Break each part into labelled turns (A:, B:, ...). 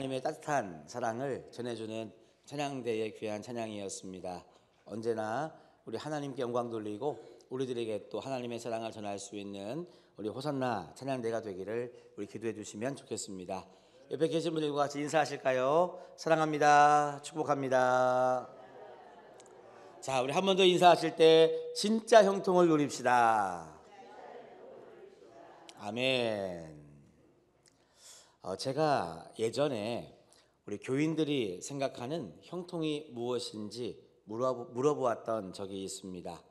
A: 하나님의 따뜻한 사랑을 전해주는 찬양대의 귀한 찬양이었습니다. 언제나 우리 하나님께 영광 돌리고 우리들에게 또 하나님의 사랑을 전할 수 있는 우리 호산나 찬양대가 되기를 우리 기도해 주시면 좋겠습니다. 옆에 계신 분들과 같이 인사하실까요? 사랑합니다. 축복합니다. 자, 우리 한 번 더 인사하실 때 진짜 형통을 누립시다. 아멘. 제가 예전에 우리 교인들이 생각하는 형통이 무엇인지 물어보았던 적이 있습니다.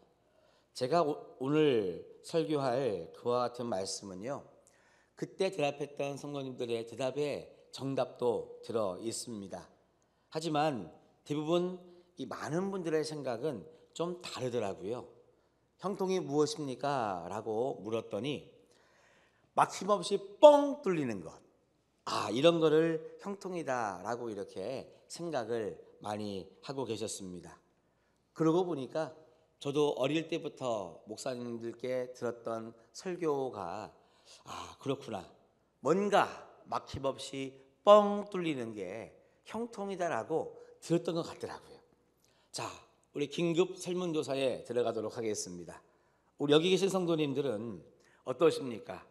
A: 제가 오늘 설교할 그와 같은 말씀은요, 그때 대답했던 성도님들의 대답에 정답도 들어 있습니다. 하지만 대부분 이 많은 분들의 생각은 좀 다르더라고요. 형통이 무엇입니까? 라고 물었더니 막힘없이 뻥 뚫리는 것, 이런 거를 형통이다라고 이렇게 생각을 많이 하고 계셨습니다. 그러고 보니까 저도 어릴 때부터 목사님들께 들었던 설교가 그렇구나, 뭔가 막힘없이 뻥 뚫리는 게 형통이다라고 들었던 것 같더라고요. 자, 우리 긴급 설문조사에 들어가도록 하겠습니다. 우리 여기 계신 성도님들은 어떠십니까?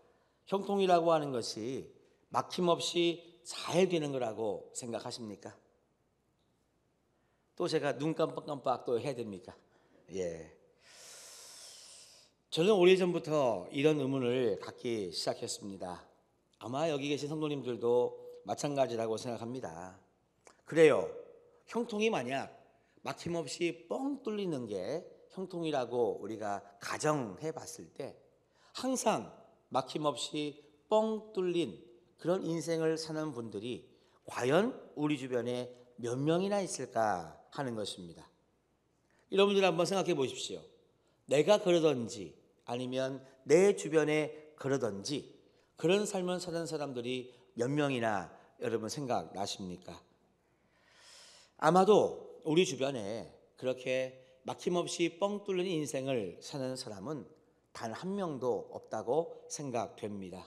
A: 형통이라고 하는 것이 막힘없이 잘 되는 거라고 생각하십니까? 또 제가 눈 깜빡깜빡 또 해야 됩니까? 저는 오래전부터 이런 의문을 갖기 시작했습니다. 아마 여기 계신 성도님들도 마찬가지라고 생각합니다. 그래요, 형통이 만약 막힘없이 뻥 뚫리는 게 형통이라고 우리가 가정해 봤을 때 항상 막힘없이 뻥 뚫린 그런 인생을 사는 분들이 과연 우리 주변에 몇 명이나 있을까 하는 것입니다. 여러분들 한번 생각해 보십시오. 내가 그러든지 아니면 내 주변에 그러든지 그런 삶을 사는 사람들이 몇 명이나 여러분 생각나십니까? 아마도 우리 주변에 그렇게 막힘없이 뻥 뚫린 인생을 사는 사람은 단 한 명도 없다고 생각됩니다.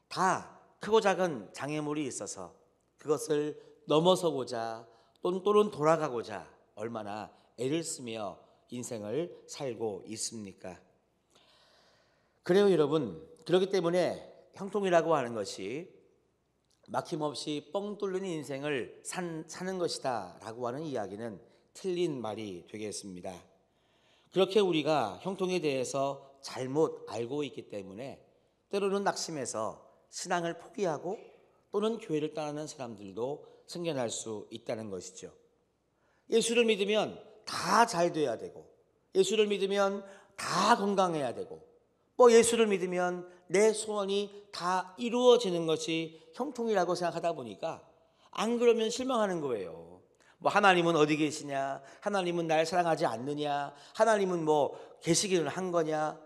A: 다 크고 작은 장애물이 있어서 그것을 넘어서고자 또는 돌아가고자 얼마나 애를 쓰며 인생을 살고 있습니까? 그래요, 여러분. 그렇기 때문에 형통이라고 하는 것이 막힘없이 뻥 뚫리는 인생을 사는 것이다 라고 하는 이야기는 틀린 말이 되겠습니다. 그렇게 우리가 형통에 대해서 잘못 알고 있기 때문에 때로는 낙심해서 신앙을 포기하고 또는 교회를 떠나는 사람들도 생겨날 수 있다는 것이죠. 예수를 믿으면 다 잘 돼야 되고, 예수를 믿으면 다 건강해야 되고, 예수를 믿으면 내 소원이 다 이루어지는 것이 형통이라고 생각하다 보니까 안 그러면 실망하는 거예요. 하나님은 어디 계시냐? 하나님은 날 사랑하지 않느냐? 하나님은 계시기는 한 거냐?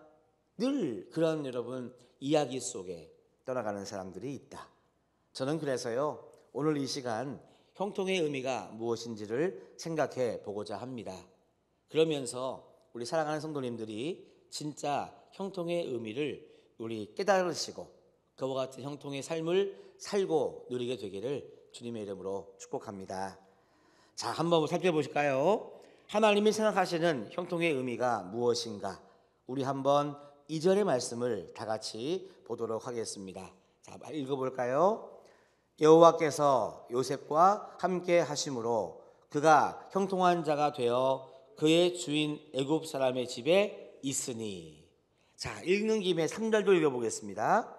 A: 늘 그런 여러분 이야기 속에 떠나가는 사람들이 있다. 저는 그래서요, 오늘 이 시간 형통의 의미가 무엇인지를 생각해 보고자 합니다. 그러면서 우리 사랑하는 성도님들이 진짜 형통의 의미를 우리 깨달으시고 그와 같은 형통의 삶을 살고 누리게 되기를 주님의 이름으로 축복합니다. 자, 한번 살펴보실까요? 하나님이 생각하시는 형통의 의미가 무엇인가? 우리 한번 2절의 말씀을 다 같이 보도록 하겠습니다. 자, 읽어볼까요? 여호와께서 요셉과 함께 하심으로 그가 형통한 자가 되어 그의 주인 애굽 사람의 집에 있으니. 자, 읽는 김에 3절도 읽어보겠습니다.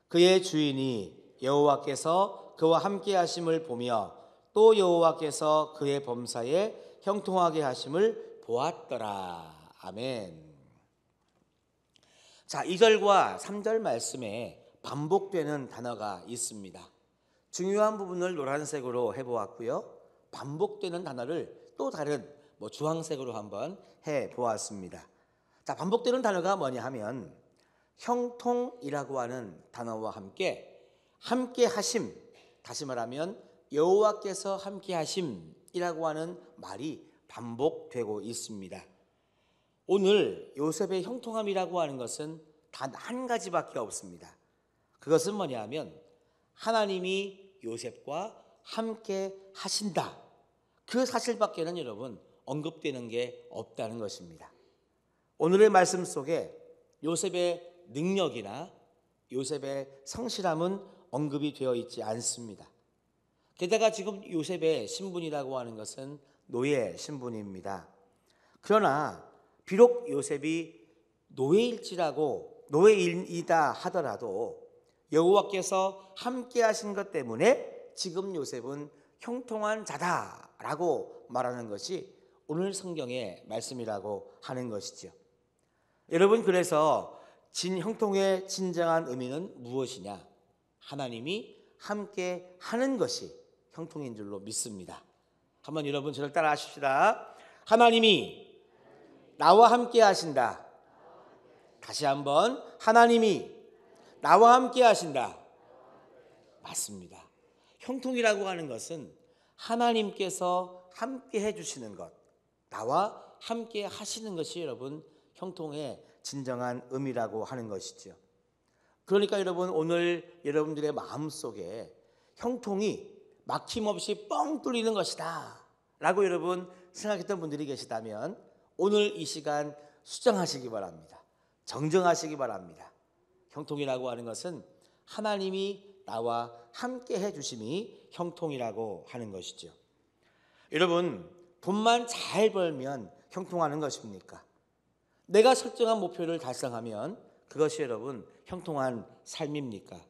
A: 그의 주인이 여호와께서 그와 함께 하심을 보며 또 여호와께서 그의 범사에 형통하게 하심을 보았더라. 아멘. 자, 2절과 3절 말씀에 반복되는 단어가 있습니다. 중요한 부분을 노란색으로 해보았고요, 반복되는 단어를 또 다른 주황색으로 한번 해보았습니다. 자, 반복되는 단어가 뭐냐 하면 형통이라고 하는 단어와 함께 하심, 다시 말하면 여호와께서 함께 하심이라고 하는 말이 반복되고 있습니다. 오늘 요셉의 형통함이라고 하는 것은 단 한 가지밖에 없습니다. 그것은 뭐냐 하면 하나님이 요셉과 함께 하신다. 그 사실밖에는 여러분 언급되는 게 없다는 것입니다. 오늘의 말씀 속에 요셉의 능력이나 요셉의 성실함은 언급이 되어 있지 않습니다. 게다가 지금 요셉의 신분이라고 하는 것은 노예 신분입니다. 그러나 비록 요셉이 노예이다 하더라도 여호와께서 함께 하신 것 때문에 지금 요셉은 형통한 자다라고 말하는 것이 오늘 성경의 말씀이라고 하는 것이죠. 여러분, 그래서 형통의 진정한 의미는 무엇이냐? 하나님이 함께 하는 것이 형통인 줄로 믿습니다. 한번 여러분 저를 따라 하십시다. 하나님이 나와 함께 하신다. 다시 한번, 하나님이 나와 함께 하신다. 맞습니다. 형통이라고 하는 것은 하나님께서 함께 해주시는 것, 나와 함께 하시는 것이 여러분 형통의 진정한 의미라고 하는 것이죠. 그러니까 여러분, 오늘 여러분들의 마음속에 형통이 막힘없이 뻥 뚫리는 것이다 라고 여러분 생각했던 분들이 계시다면 오늘 이 시간 수정하시기 바랍니다. 정정하시기 바랍니다. 형통이라고 하는 것은 하나님이 나와 함께 해주심이 형통이라고 하는 것이죠. 여러분, 돈만 잘 벌면 형통하는 것입니까? 내가 설정한 목표를 달성하면 그것이 여러분 형통한 삶입니까?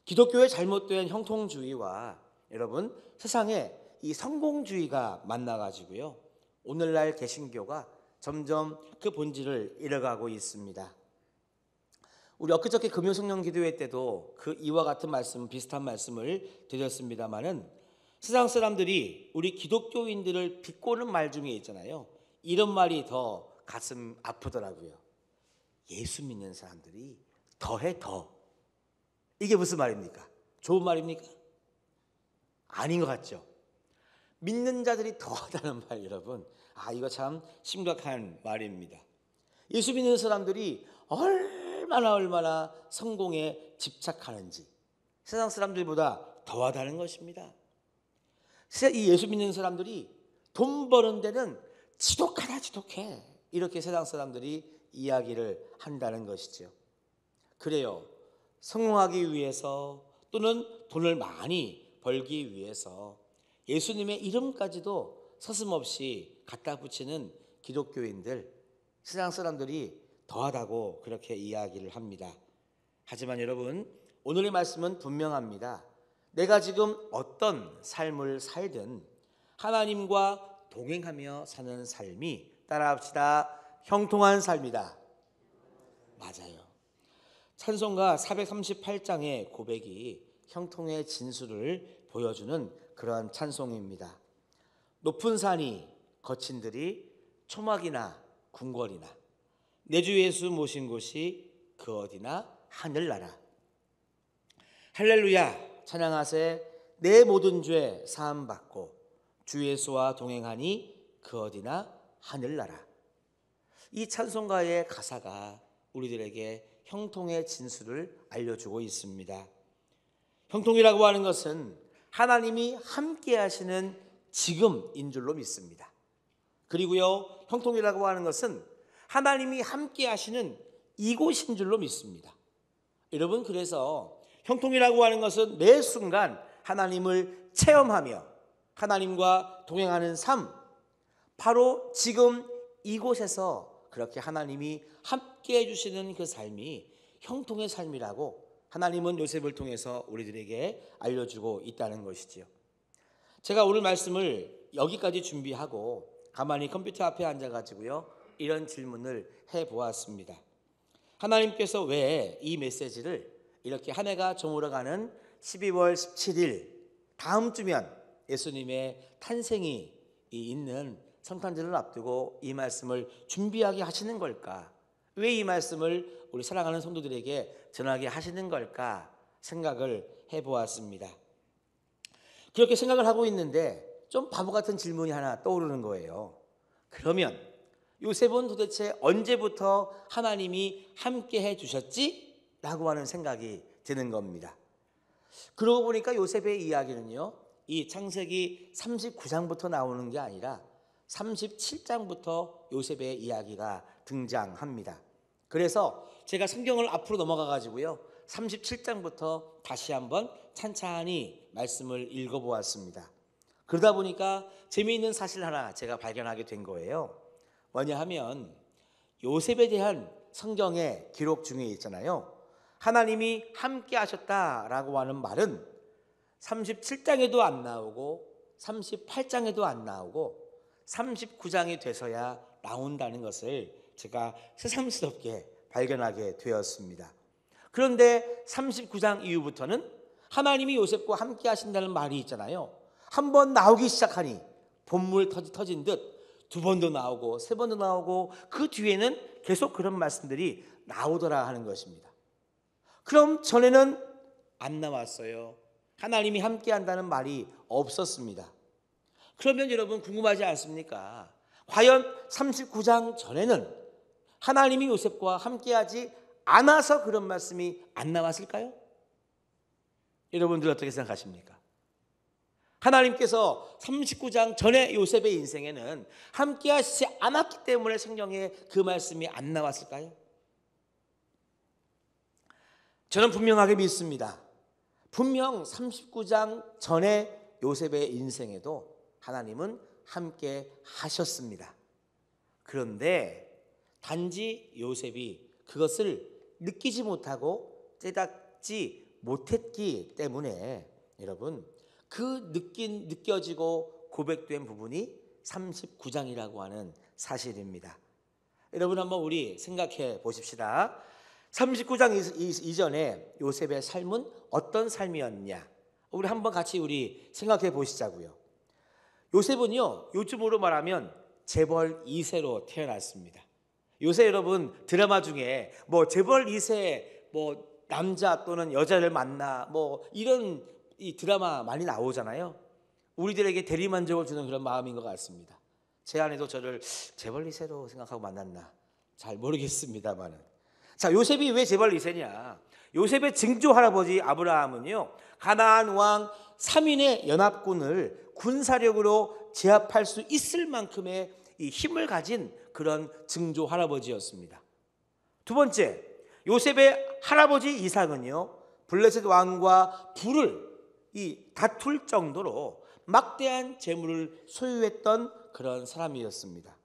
A: 기독교의 잘못된 형통주의와 여러분 세상에 이 성공주의가 만나가지고요, 오늘날 개신교가 점점 그 본질을 잃어가고 있습니다. 우리 엊그저께 금요성령 기도회 때도 그 이와 같은 말씀, 비슷한 말씀을 드렸습니다마는 세상 사람들이 우리 기독교인들을 비꼬는 말 중에 있잖아요. 이런 말이 더 가슴 아프더라고요. 예수 믿는 사람들이 더해 더. 이게 무슨 말입니까? 좋은 말입니까? 아닌 것 같죠? 믿는 자들이 더하다는 말, 여러분, 이거 참 심각한 말입니다. 예수 믿는 사람들이 얼마나 성공에 집착하는지 세상 사람들보다 더하다는 것입니다. 이 예수 믿는 사람들이 돈 버는 데는 지독해. 이렇게 세상 사람들이 이야기를 한다는 것이죠. 그래요. 성공하기 위해서 또는 돈을 많이 벌기 위해서 예수님의 이름까지도 서슴없이 갖다 붙이는 기독교인들, 세상 사람들이 더하다고 그렇게 이야기를 합니다. 하지만 여러분, 오늘의 말씀은 분명합니다. 내가 지금 어떤 삶을 살든 하나님과 동행하며 사는 삶이, 따라합시다, 형통한 삶이다. 맞아요. 찬송가 438장의 고백이 형통의 진수를 보여주는 그런 찬송입니다. 높은 산이 거친 들이 초막이나 궁궐이나 내 주 예수 모신 곳이 그 어디나 하늘나라. 할렐루야 찬양하세. 내 모든 죄 사함받고 주 예수와 동행하니 그 어디나 하늘나라. 이 찬송가의 가사가 우리들에게 형통의 진수를 알려주고 있습니다. 형통이라고 하는 것은 하나님이 함께 하시는 지금인 줄로 믿습니다. 그리고요, 형통이라고 하는 것은 하나님이 함께 하시는 이곳인 줄로 믿습니다. 여러분, 그래서 형통이라고 하는 것은 매 순간 하나님을 체험하며 하나님과 동행하는 삶, 바로 지금 이곳에서 그렇게 하나님이 함께 해주시는 그 삶이 형통의 삶이라고 하나님은 요셉을 통해서 우리들에게 알려주고 있다는 것이지요. 제가 오늘 말씀을 여기까지 준비하고 가만히 컴퓨터 앞에 앉아가지고요, 이런 질문을 해보았습니다. 하나님께서 왜 이 메시지를 이렇게 한 해가 저물어가는 12월 17일 다음 주면 예수님의 탄생이 있는 성탄절을 앞두고 이 말씀을 준비하게 하시는 걸까? 왜 이 말씀을 우리 사랑하는 성도들에게 전하게 하시는 걸까? 생각을 해보았습니다. 그렇게 생각을 하고 있는데 좀 바보 같은 질문이 하나 떠오르는 거예요. 그러면 요셉은 도대체 언제부터 하나님이 함께 해주셨지? 라고 하는 생각이 드는 겁니다. 그러고 보니까 요셉의 이야기는요, 이 창세기 39장부터 나오는 게 아니라 37장부터 요셉의 이야기가 등장합니다. 그래서 제가 성경을 앞으로 넘어가 가지고요, 37장부터 다시 한번 찬찬히 말씀을 읽어보았습니다. 그러다 보니까 재미있는 사실 하나 제가 발견하게 된 거예요. 뭐냐 하면 요셉에 대한 성경의 기록 중에 있잖아요, 하나님이 함께 하셨다라고 하는 말은 37장에도 안 나오고 38장에도 안 나오고 39장이 돼서야 나온다는 것을 제가 새삼스럽게 발견하게 되었습니다. 그런데 39장 이후부터는 하나님이 요셉과 함께 하신다는 말이 있잖아요. 한 번 나오기 시작하니 본물 터진 듯 두 번도 나오고 세 번도 나오고 그 뒤에는 계속 그런 말씀들이 나오더라 하는 것입니다. 그럼 전에는 안 나왔어요. 하나님이 함께 한다는 말이 없었습니다. 그러면 여러분 궁금하지 않습니까? 과연 39장 전에는 하나님이 요셉과 함께하지 않아서 그런 말씀이 안 나왔을까요? 여러분들 어떻게 생각하십니까? 하나님께서 39장 전에 요셉의 인생에는 함께하시지 않았기 때문에 성경에 그 말씀이 안 나왔을까요? 저는 분명하게 믿습니다. 분명 39장 전에 요셉의 인생에도 하나님은 함께 하셨습니다. 그런데 단지 요셉이 그것을 느끼지 못하고 깨닫지 못했기 때문에 여러분, 그 느껴지고 고백된 부분이 39장이라고 하는 사실입니다. 여러분 한번 우리 생각해 보십시다. 39장 이전에 요셉의 삶은 어떤 삶이었냐? 우리 한번 같이 우리 생각해 보시자고요. 요셉은요, 요즘으로 말하면 재벌 2세로 태어났습니다. 요새 여러분 드라마 중에 뭐 재벌 2세 뭐 남자 또는 여자를 만나 뭐 이런 이 드라마 많이 나오잖아요. 우리들에게 대리만족을 주는 그런 마음인 것 같습니다. 제 아내도 저를 재벌 2세로 생각하고 만났나 잘 모르겠습니다만은. 자, 요셉이 왜 재벌 2세냐? 요셉의 증조 할아버지 아브라함은요, 가나안 왕 3인의 연합군을 군사력으로 제압할 수 있을 만큼의 이 힘을 가진 그런 증조 할아버지였습니다. 두 번째, 요셉의 할아버지 이삭은요, 블레셋 왕과 불을 다툴 정도로 막대한 재물을 소유했던 그런 사람이었습니다.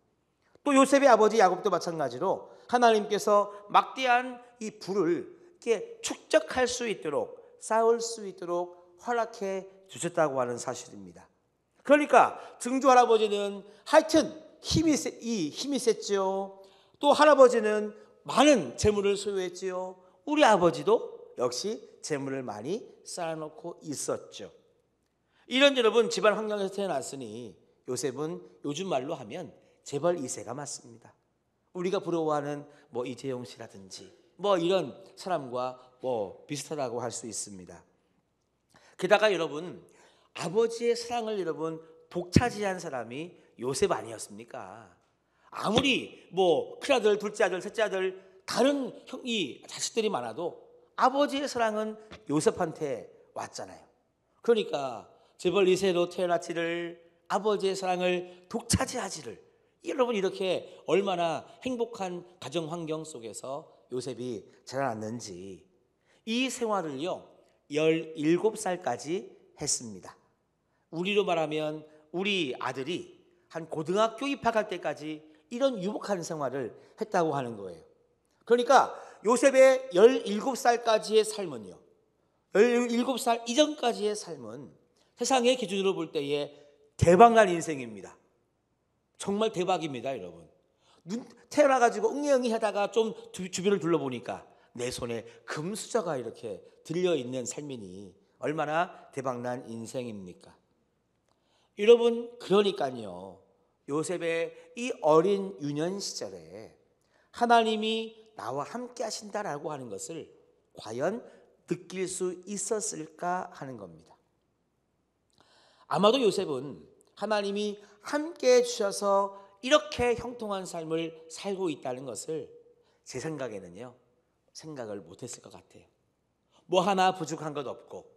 A: 또 요셉의 아버지 야곱도 마찬가지로 하나님께서 막대한 이 부를 이렇게 축적할 수 있도록, 쌓을 수 있도록 허락해 주셨다고 하는 사실입니다. 그러니까 증조 할아버지는 하여튼 힘이 셌죠. 또 할아버지는 많은 재물을 소유했지요. 우리 아버지도 역시 재물을 많이 쌓아놓고 있었죠. 이런 여러분 집안 환경에서 태어났으니 요셉은 요즘 말로 하면 재벌 2세가 맞습니다. 우리가 부러워하는 뭐 이재용 씨라든지 뭐 이런 사람과 뭐 비슷하다고 할 수 있습니다. 게다가 여러분 아버지의 사랑을 여러분 독차지한 사람이 요셉 아니었습니까? 아무리 뭐 큰아들, 둘째 아들, 셋째 아들 다른 형이 자식들이 많아도 아버지의 사랑은 요셉한테 왔잖아요. 그러니까 재벌 2세로 태어났지를 아버지의 사랑을 독차지하지를, 여러분 이렇게 얼마나 행복한 가정 환경 속에서 요셉이 자라났는지 이 생활을요 17살까지 했습니다. 우리로 말하면 우리 아들이 한 고등학교 입학할 때까지 이런 유복한 생활을 했다고 하는 거예요. 그러니까 요셉의 17살까지의 삶은요, 17살 이전까지의 삶은 세상의 기준으로 볼 때에 대박난 인생입니다. 정말 대박입니다, 여러분. 태어나가지고 응애응애 하다가 좀 주변을 둘러보니까 내 손에 금수저가 이렇게 들려있는 삶이니 얼마나 대박난 인생입니까? 여러분, 그러니까요, 요셉의 이 어린 유년 시절에 하나님이 나와 함께 하신다라고 하는 것을 과연 느낄 수 있었을까 하는 겁니다. 아마도 요셉은 하나님이 함께 해주셔서 이렇게 형통한 삶을 살고 있다는 것을 제 생각에는요 생각을 못했을 것 같아요. 뭐 하나 부족한 것 없고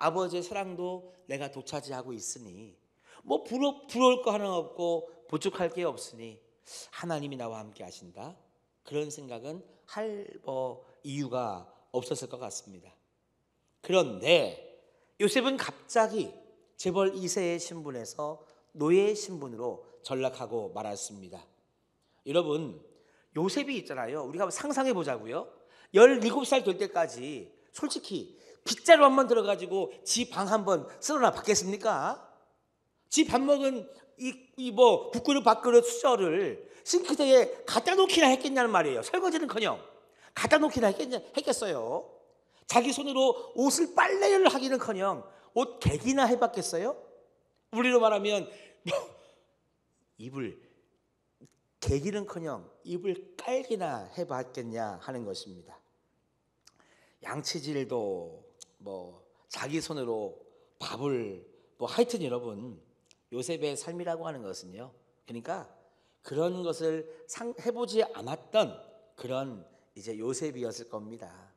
A: 아버지의 사랑도 내가 독차지하고 있으니 뭐 부러울 거 하나 없고 부족할 게 없으니 하나님이 나와 함께 하신다. 그런 생각은 할 이유가 없었을 것 같습니다. 그런데 요셉은 갑자기 재벌 2세의 신분에서 노예의 신분으로 전락하고 말았습니다. 여러분, 요셉이 있잖아요. 우리가 상상해 보자고요. 17살 될 때까지 솔직히 빗자루 한번 들어가지고 지 방 한번 쓸어나 받겠습니까? 지 밥 먹은 국그릇 밥그릇 수저를 싱크대에 갖다 놓기나 했겠냐는 말이에요. 설거지는커녕 갖다 놓기나 했겠어요. 자기 손으로 옷을 빨래를 하기는커녕 옷 개기나 해봤겠어요? 우리로 말하면 이불 개기는커녕 이불 깔기나 해봤겠냐 하는 것입니다. 양치질도 자기 손으로 밥을 하여튼 여러분, 요셉의 삶이라고 하는 것은요, 그러니까 그런 것을 해보지 않았던 그런 이제 요셉이었을 겁니다.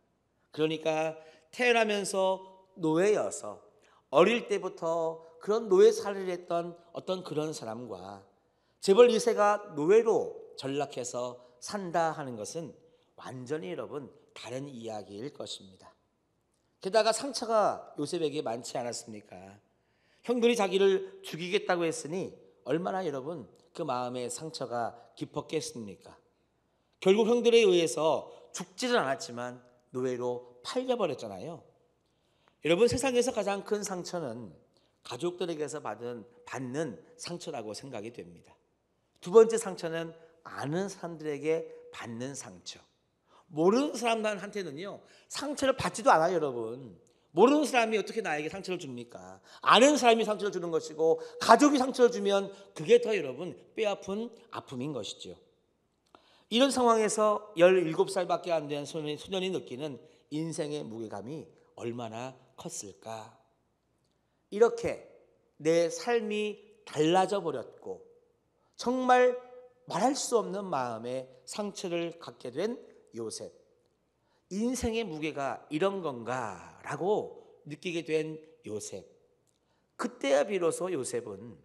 A: 그러니까 태어나면서 노예여서 어릴 때부터 그런 노예 살이를 했던 어떤 그런 사람과 재벌 2세가 노예로 전락해서 산다 하는 것은 완전히 여러분 다른 이야기일 것입니다. 게다가 상처가 요셉에게 많지 않았습니까? 형들이 자기를 죽이겠다고 했으니 얼마나 여러분 그 마음의 상처가 깊었겠습니까? 결국 형들에 의해서 죽지는 않았지만 노예로 팔려버렸잖아요. 여러분, 세상에서 가장 큰 상처는 가족들에게서 받는 상처라고 생각이 됩니다. 두 번째 상처는 아는 사람들에게 받는 상처. 모르는 사람한테는요 상처를 받지도 않아요. 여러분, 모르는 사람이 어떻게 나에게 상처를 줍니까? 아는 사람이 상처를 주는 것이고 가족이 상처를 주면 그게 더 여러분 뼈아픈 아픔인 것이죠. 이런 상황에서 17살밖에 안 된 소년이 느끼는 인생의 무게감이 얼마나 컸을까? 이렇게 내 삶이 달라져 버렸고 정말 말할 수 없는 마음의 상처를 갖게 된 요셉. 인생의 무게가 이런 건가? 라고 느끼게 된 요셉. 그때야 비로소 요셉은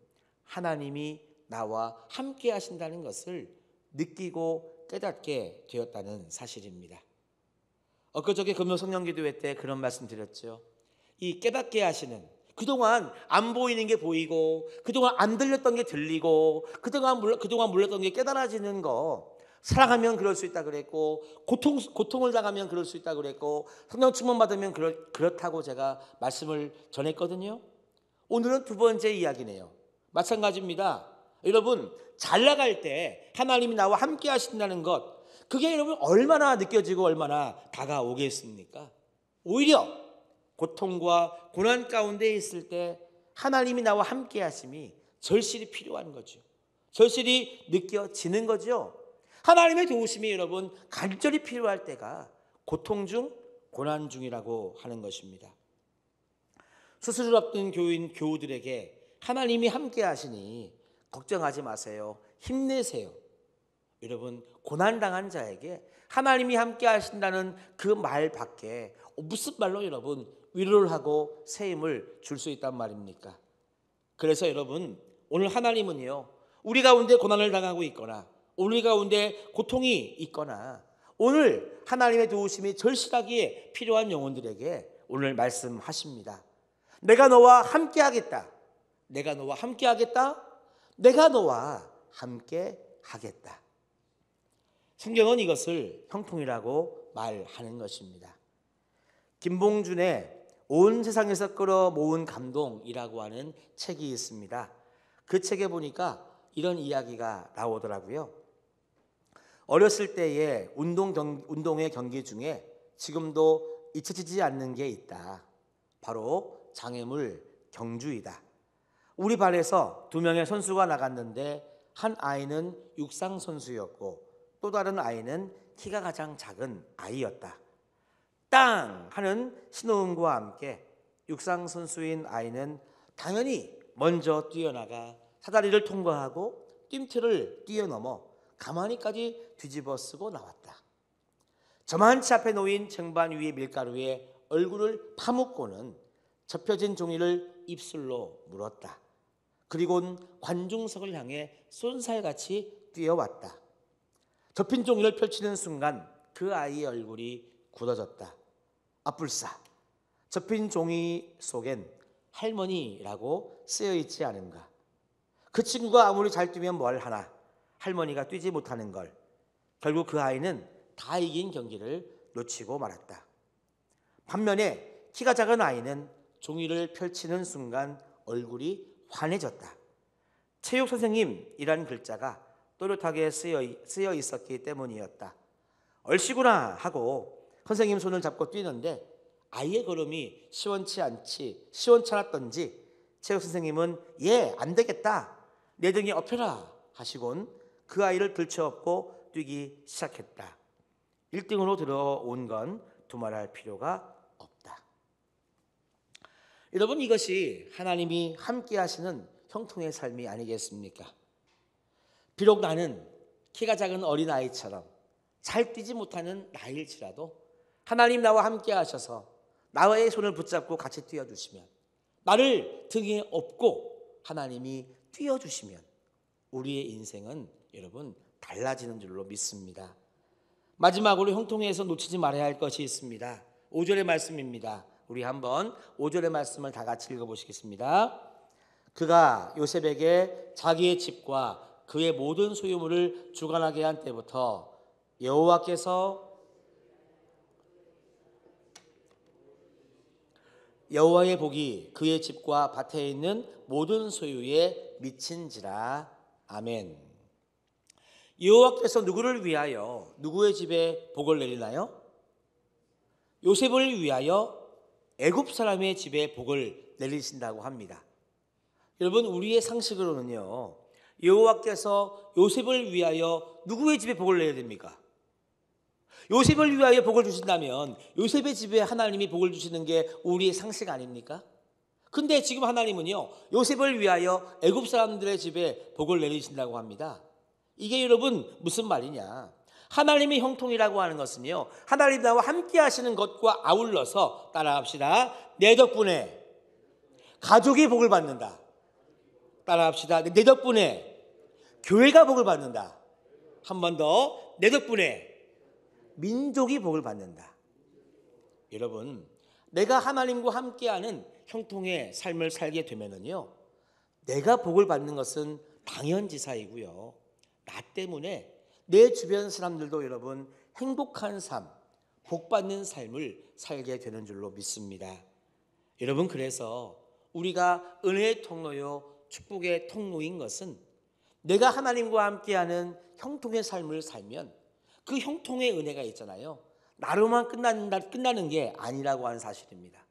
A: 하나님이 나와 함께 하신다는 것을 느끼고 깨닫게 되었다는 사실입니다. 엊그저께 금요성령기도회 때 그런 말씀 드렸죠. 이 깨닫게 하시는, 그동안 안 보이는 게 보이고 그동안 안 들렸던 게 들리고 그동안 몰랐던 게 깨달아지는 거, 사랑하면 그럴 수 있다 그랬고 고통을 당하면 그럴 수 있다 그랬고 성령 충만 받으면 그렇다고 제가 말씀을 전했거든요. 오늘은 두 번째 이야기네요. 마찬가지입니다. 여러분, 잘 나갈 때 하나님이 나와 함께 하신다는 것, 그게 여러분 얼마나 느껴지고 얼마나 다가오겠습니까? 오히려 고통과 고난 가운데 있을 때 하나님이 나와 함께 하심이 절실히 필요한 거죠. 절실히 느껴지는 거죠. 하나님의 도우심이 여러분 간절히 필요할 때가 고통 중 고난 중이라고 하는 것입니다. 수술을 앞둔 교우들에게 하나님이 함께 하시니 걱정하지 마세요. 힘내세요. 여러분, 고난당한 자에게 하나님이 함께 하신다는 그 말밖에 무슨 말로 여러분 위로를 하고 새 힘을 줄 수 있단 말입니까? 그래서 여러분, 오늘 하나님은요, 우리 가운데 고난을 당하고 있거나 우리 가운데 고통이 있거나 오늘 하나님의 도우심이 절실하게 필요한 영혼들에게 오늘 말씀하십니다. 내가 너와 함께 하겠다. 내가 너와 함께 하겠다. 내가 너와 함께 하겠다. 성경은 이것을 형통이라고 말하는 것입니다. 김봉준의 온 세상에서 끌어모은 감동이라고 하는 책이 있습니다. 그 책에 보니까 이런 이야기가 나오더라고요. 어렸을 때의 운동의 경기 중에 지금도 잊혀지지 않는 게 있다. 바로 장애물 경주이다. 우리 반에서 2명의 선수가 나갔는데 한 아이는 육상 선수였고 또 다른 아이는 키가 가장 작은 아이였다. 땅 하는 신호음과 함께 육상 선수인 아이는 당연히 먼저 뛰어나가 사다리를 통과하고 뜀틀을 뛰어넘어 가마니까지 뒤집어 쓰고 나왔다. 저만치 앞에 놓인 쟁반 위의 밀가루에 얼굴을 파묻고는 접혀진 종이를 입술로 물었다. 그리고는 관중석을 향해 쏜살같이 뛰어왔다. 접힌 종이를 펼치는 순간 그 아이의 얼굴이 굳어졌다. 아뿔싸, 접힌 종이 속엔 할머니라고 쓰여있지 않은가. 그 친구가 아무리 잘 뛰면 뭘 하나, 할머니가 뛰지 못하는 걸. 결국 그 아이는 다 이긴 경기를 놓치고 말았다. 반면에 키가 작은 아이는 종이를 펼치는 순간 얼굴이 환해졌다. 체육 선생님이라는 글자가 또렷하게 쓰여 있었기 때문이었다. 얼씨구나 하고 선생님 손을 잡고 뛰는데 아이의 걸음이 시원찮았던지 체육 선생님은 안 되겠다, 내 등에 업혀라 하시곤 그 아이를 들쳐업고 뛰기 시작했다. 1등으로 들어온 건 두말할 필요가 없다. 여러분, 이것이 하나님이 함께 하시는 형통의 삶이 아니겠습니까? 비록 나는 키가 작은 어린아이처럼 잘 뛰지 못하는 나일지라도 하나님 나와 함께 하셔서 나의 손을 붙잡고 같이 뛰어주시면, 나를 등에 업고 하나님이 뛰어주시면 우리의 인생은 여러분 달라지는 줄로 믿습니다. 마지막으로 형통에서 놓치지 말아야 할 것이 있습니다. 5절의 말씀입니다. 우리 한번 5절의 말씀을 다 같이 읽어보시겠습니다. 그가 요셉에게 자기의 집과 그의 모든 소유물을 주관하게 한 때부터 여호와의 복이 그의 집과 밭에 있는 모든 소유에 미친지라. 아멘. 여호와께서 누구를 위하여 누구의 집에 복을 내리나요? 요셉을 위하여 애굽 사람의 집에 복을 내리신다고 합니다. 여러분, 우리의 상식으로는요, 여호와께서 요셉을 위하여 누구의 집에 복을 내야 됩니까? 요셉을 위하여 복을 주신다면 요셉의 집에 하나님이 복을 주시는 게 우리의 상식 아닙니까? 근데 지금 하나님은요, 요셉을 위하여 애굽 사람들의 집에 복을 내리신다고 합니다. 이게 여러분 무슨 말이냐? 하나님의 형통이라고 하는 것은요, 하나님 나와 함께 하시는 것과 아울러서 따라합시다. 내 덕분에 가족이 복을 받는다. 따라합시다. 내 덕분에 교회가 복을 받는다. 한 번 더, 내 덕분에 민족이 복을 받는다. 여러분, 내가 하나님과 함께하는 형통의 삶을 살게 되면은요, 내가 복을 받는 것은 당연지사이고요, 나 때문에 내 주변 사람들도 여러분 행복한 삶, 복받는 삶을 살게 되는 줄로 믿습니다. 여러분, 그래서 우리가 은혜의 통로요 축복의 통로인 것은 내가 하나님과 함께하는 형통의 삶을 살면 그 형통의 은혜가 있잖아요, 나로만 끝나는 게 아니라고 하는 사실입니다.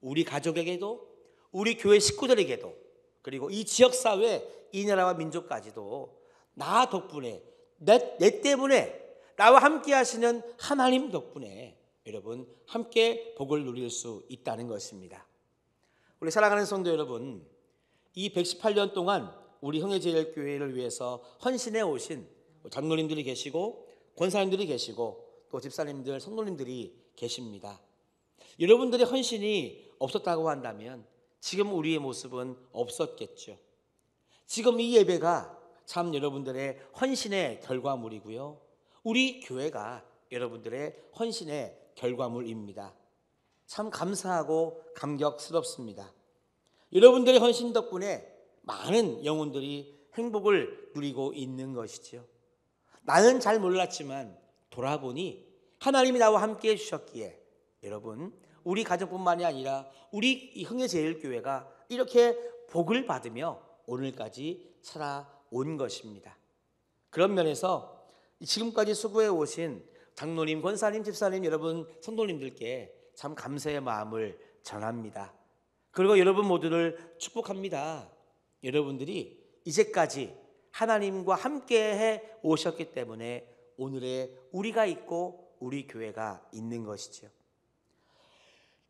A: 우리 가족에게도, 우리 교회 식구들에게도, 그리고 이 지역사회, 이 나라와 민족까지도 나 덕분에, 내 때문에, 나와 함께 하시는 하나님 덕분에 여러분 함께 복을 누릴 수 있다는 것입니다. 우리 사랑하는 성도 여러분, 이 118년 동안 우리 형제제일교회를 위해서 헌신해 오신 장로님들이 계시고 권사님들이 계시고 또 집사님들, 성도님들이 계십니다. 여러분들의 헌신이 없었다고 한다면 지금 우리의 모습은 없었겠죠. 지금 이 예배가 참 여러분들의 헌신의 결과물이고요, 우리 교회가 여러분들의 헌신의 결과물입니다. 참 감사하고 감격스럽습니다. 여러분들의 헌신 덕분에 많은 영혼들이 행복을 누리고 있는 것이죠. 나는 잘 몰랐지만 돌아보니 하나님이 나와 함께 해주셨기에 여러분, 우리 가정뿐만이 아니라 우리 형제제일교회가 이렇게 복을 받으며 오늘까지 살아온 것입니다. 그런 면에서 지금까지 수고해 오신 장로님, 권사님, 집사님, 여러분 성도님들께 참 감사의 마음을 전합니다. 그리고 여러분 모두를 축복합니다. 여러분들이 이제까지 하나님과 함께해 오셨기 때문에 오늘의 우리가 있고 우리 교회가 있는 것이죠.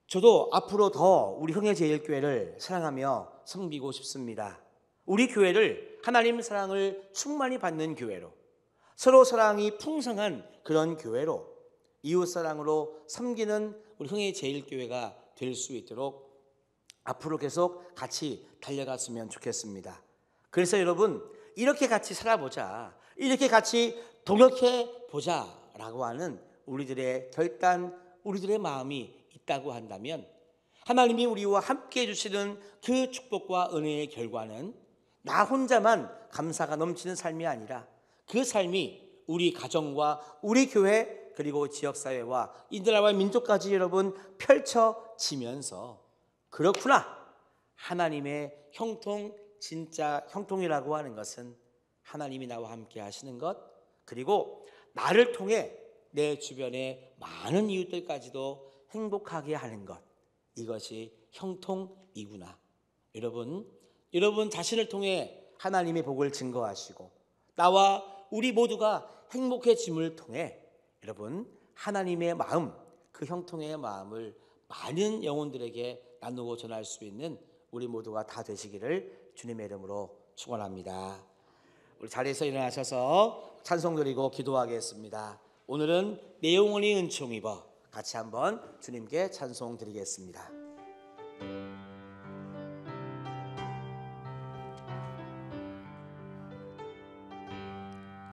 A: 저도 앞으로 더 우리 형제제일교회를 사랑하며 섬기고 싶습니다. 우리 교회를 하나님 사랑을 충만히 받는 교회로, 서로 사랑이 풍성한 그런 교회로, 이웃사랑으로 섬기는 우리 형제제일교회가 될 수 있도록 앞으로 계속 같이 달려갔으면 좋겠습니다. 그래서 여러분, 이렇게 같이 살아보자, 이렇게 같이 동역해 보자라고 하는 우리들의 결단, 우리들의 마음이 있다고 한다면 하나님이 우리와 함께 해주시는 그 축복과 은혜의 결과는 나 혼자만 감사가 넘치는 삶이 아니라 그 삶이 우리 가정과 우리 교회 그리고 지역사회와 이 나라와 민족까지 여러분 펼쳐지면서 그렇구나, 하나님의 형통, 진짜 형통이라고 하는 것은 하나님이 나와 함께 하시는 것, 그리고 나를 통해 내 주변의 많은 이웃들까지도 행복하게 하는 것, 이것이 형통이구나. 여러분 자신을 통해 하나님의 복을 증거하시고 나와 우리 모두가 행복해짐을 통해 여러분 하나님의 마음, 그 형통의 마음을 많은 영혼들에게 나누고 전할 수 있는 우리 모두가 다 되시기를 주님의 이름으로 축원합니다. 우리 자리에서 일어나셔서 찬송 드리고 기도하겠습니다. 오늘은 내 영혼이 은총 입어 같이 한번 주님께 찬송 드리겠습니다.